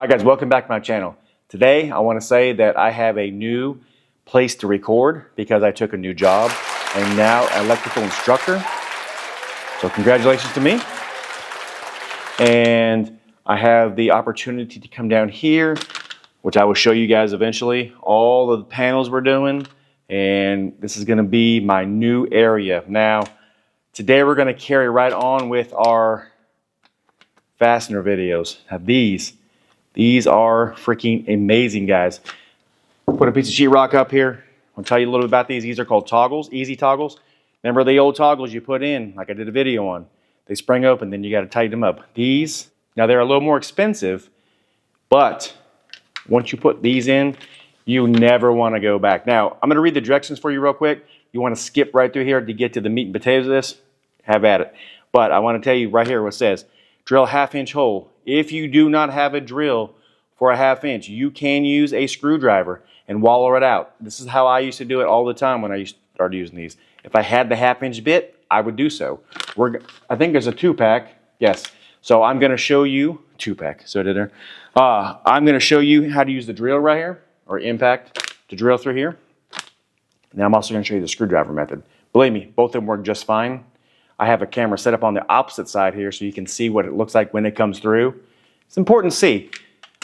Hi guys, welcome back to my channel. Today I want to say that I have a new place to record because I took a new job. I'm now an electrical instructor. So congratulations to me. And I have the opportunity to come down here, which I will show you guys eventually, all of the panels we're doing. And this is going to be my new area. Now, today we're going to carry right on with our fastener videos. Now these are freaking amazing, guys. Put a piece of sheetrock up here. I'll tell you a little bit about these. These are called toggles, easy toggles. Remember the old toggles you put in, like I did a video on. They spring open, then you got to tighten them up. These, now they're a little more expensive, but once you put these in, you never want to go back. Now, I'm going to read the directions for you real quick. You want to skip right through here to get to the meat and potatoes of this, have at it. But I want to tell you right here what it says. Drill 1/2 inch hole. If you do not have a drill for a 1/2 inch, you can use a screwdriver and wallow it out. This is how I used to do it all the time when I started using these. If I had the 1/2 inch bit, I would do so. I think there's a 2-pack. Yes. So I'm going to show you 2-pack. So did there. I'm going to show you how to use the drill right here, or impact, to drill through here. Now I'm also going to show you the screwdriver method. Believe me, both of them work just fine. I have a camera set up on the opposite side here so you can see what it looks like when it comes through. It's important to see.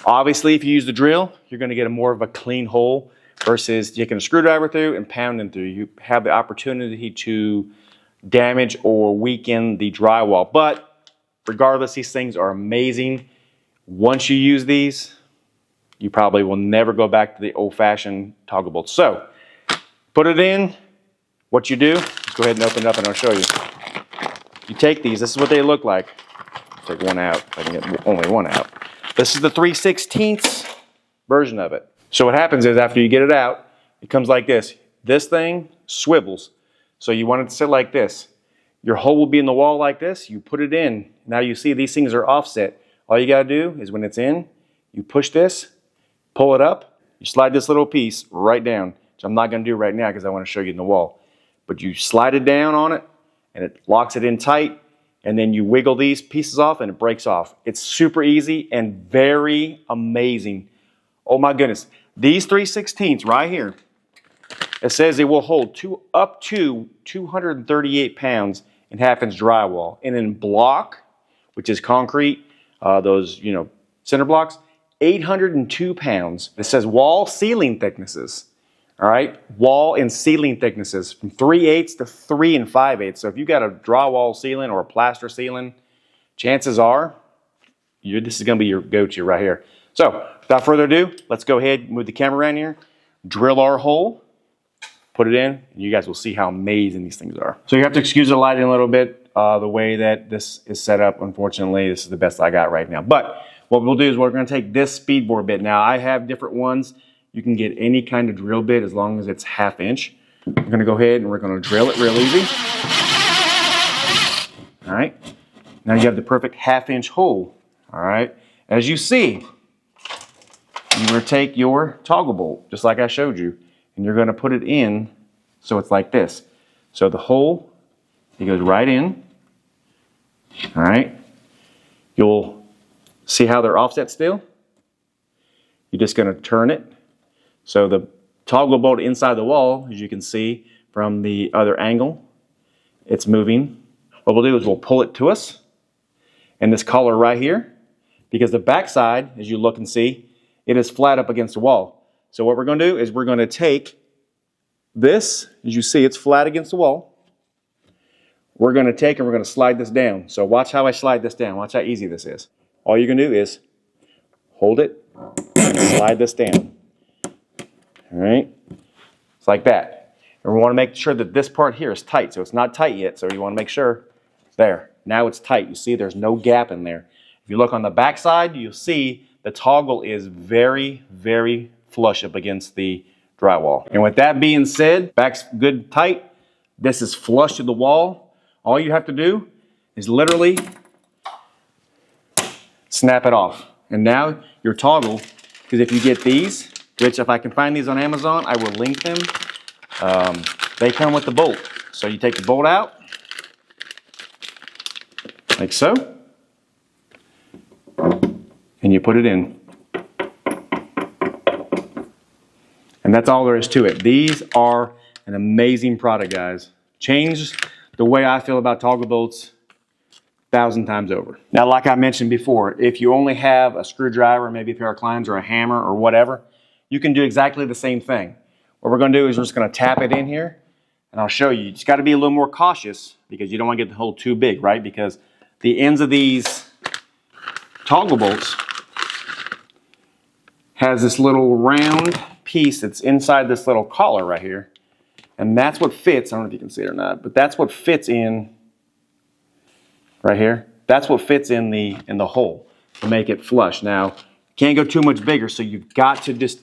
Obviously, if you use the drill, you're going to get a more of a clean hole versus taking a screwdriver through and pounding through. You have the opportunity to damage or weaken the drywall. But regardless, these things are amazing. Once you use these, you probably will never go back to the old-fashioned toggle bolts. So, put it in. What you do, let's go ahead and open it up and I'll show you. You take these, this is what they look like. Take one out, if I can get only one out. This is the 3/16 version of it. So what happens is after you get it out, it comes like this. This thing swivels. So you want it to sit like this. Your hole will be in the wall like this. You put it in. Now you see these things are offset. All you got to do is when it's in, you push this, pull it up, you slide this little piece right down, which I'm not going to do right now because I want to show you in the wall. But you slide it down on it, and it locks it in tight, and then you wiggle these pieces off and it breaks off. It's super easy and very amazing. Oh my goodness. These 3/16 right here, it says it will hold up to 238 pounds in 1/2 inch drywall. And in block, which is concrete, those, cinder blocks, 802 pounds. It says wall ceiling thicknesses. All right, wall and ceiling thicknesses from 3/8 to 3 5/8. So if you got a drywall ceiling or a plaster ceiling, chances are this is going to be your go-to right here. So without further ado, let's go ahead, move the camera around here, drill our hole, put it in, and you guys will see how amazing these things are. So you have to excuse the lighting a little bit, the way that this is set up. Unfortunately, this is the best I got right now. But what we'll do is we're going to take this speed bore bit. Now I have different ones. You can get any kind of drill bit as long as it's 1/2 inch. We're going to go ahead and we're going to drill it real easy. All right. Now you have the perfect 1/2 inch hole. All right. As you see, you're going to take your toggle bolt, just like I showed you, and you're going to put it in so it's like this. So the hole, it goes right in. All right. You'll see how they're offset still. You're just going to turn it. So the toggle bolt inside the wall, as you can see from the other angle, it's moving. What we'll do is we'll pull it to us. And this collar right here, because the back side, as you look and see, it is flat up against the wall. So what we're going to do is we're going to take this, as you see, it's flat against the wall. We're going to take and we're going to slide this down. So watch how I slide this down. Watch how easy this is. All you're going to do is hold it and slide this down. All right, it's like that. And we want to make sure that this part here is tight. So it's not tight yet, so you want to make sure. There, now it's tight. You see there's no gap in there. If you look on the back side, you'll see the toggle is very, very flush up against the drywall. And with that being said, back's good tight. This is flush to the wall. All you have to do is literally snap it off. And now your toggle, because if you get these, which if I can find these on Amazon, I will link them. They come with the bolt. So you take the bolt out, like so, and you put it in. And that's all there is to it. These are an amazing product, guys. Changed the way I feel about toggle bolts 1,000 times over. Now, like I mentioned before, if you only have a screwdriver, maybe a pair of climbs or a hammer or whatever, you can do exactly the same thing. What we're going to do is we're just going to tap it in here, and I'll show you. You just got to be a little more cautious because you don't want to get the hole too big, right? Because the ends of these toggle bolts has this little round piece that's inside this little collar right here, and that's what fits. I don't know if you can see it or not, but that's what fits in right here. That's what fits in the hole to make it flush. Now, can't go too much bigger, so you've got to just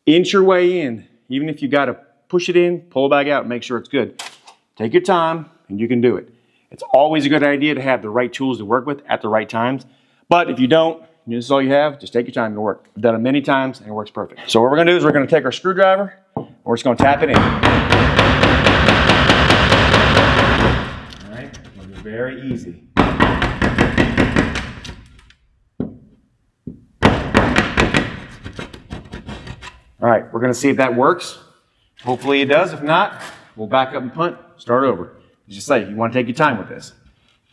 inch your way in. Even if you got to push it in, pull it back out, make sure it's good. Take your time, and you can do it. It's always a good idea to have the right tools to work with at the right times. But if you don't, this is all you have, just take your time to work. I've done it many times, and it works perfect. So what we're going to do is we're going to take our screwdriver, and we're just going to tap it in. All right, it'll be very easy. All right, we're going to see if that works. Hopefully it does. If not, we'll back up and punt, start over. As you say, you want to take your time with this.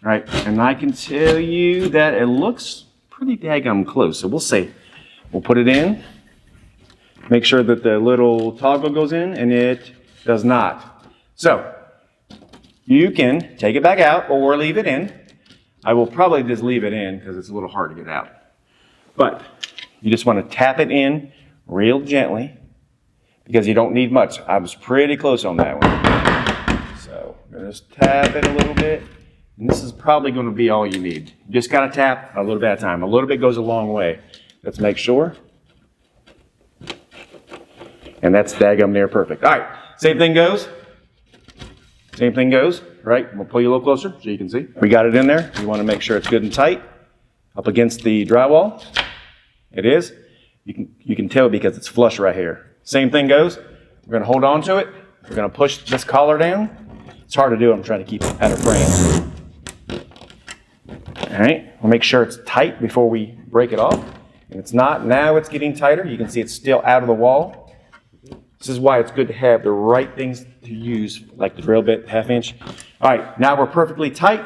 All right, and I can tell you that it looks pretty daggum close, so we'll see. We'll put it in, make sure that the little toggle goes in, and it does not. So, you can take it back out or leave it in. I will probably just leave it in because it's a little hard to get out. But you just want to tap it in real gently because you don't need much. I was pretty close on that one. So I'm going to just tap it a little bit. And this is probably going to be all you need. You just got to tap a little bit at a time. A little bit goes a long way. Let's make sure. And that's daggum near perfect. All right, same thing goes. Same thing goes, right? We'll pull you a little closer so you can see. We got it in there. You want to make sure it's good and tight up against the drywall. It is. You can tell because it's flush right here. Same thing goes. We're going to hold on to it. We're going to push this collar down. It's hard to do. I'm trying to keep it out of frame. All right. We'll make sure it's tight before we break it off. And it's not. Now it's getting tighter. You can see it's still out of the wall. This is why it's good to have the right things to use, like the drill bit, 1/2 inch. All right. Now we're perfectly tight.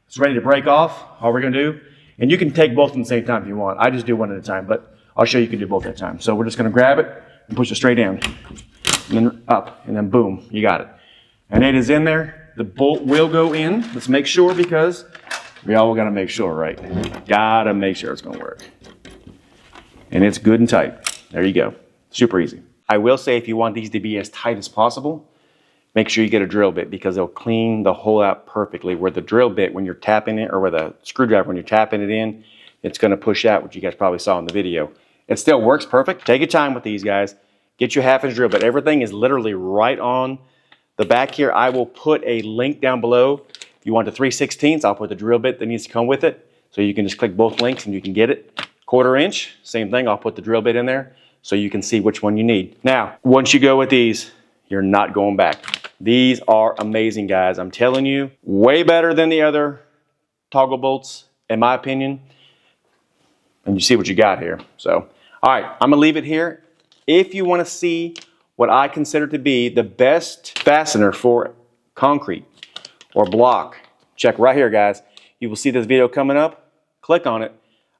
It's ready to break off. All we're going to do, and you can take both at the same time if you want. I just do one at a time, but I'll show you can do both at a time. So we're just going to grab it and push it straight down, and then up, and then boom, you got it. And it is in there. The bolt will go in. Let's make sure because we all got to make sure, right? Got to make sure it's going to work. And it's good and tight. There you go. Super easy. I will say if you want these to be as tight as possible, make sure you get a drill bit because it'll clean the hole out perfectly. Where the drill bit, when you're tapping it, or with a screwdriver, when you're tapping it in, it's going to push out, which you guys probably saw in the video. It still works perfect. Take your time with these guys. Get your 1/2 inch drill bit. Everything is literally right on the back here. I will put a link down below. If you want the 3/16, I'll put the drill bit that needs to come with it. So you can just click both links and you can get it. 1/4 inch, same thing. I'll put the drill bit in there so you can see which one you need. Now, once you go with these, you're not going back. These are amazing, guys. I'm telling you, way better than the other toggle bolts, in my opinion. And you see what you got here. So, all right, I'm gonna leave it here. If you wanna see what I consider to be the best fastener for concrete or block, check right here, guys. You will see this video coming up. Click on it.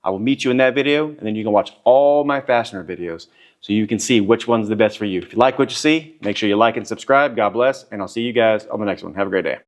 I will meet you in that video, and then you can watch all my fastener videos so you can see which one's the best for you. If you like what you see, make sure you like and subscribe. God bless, and I'll see you guys on the next one. Have a great day.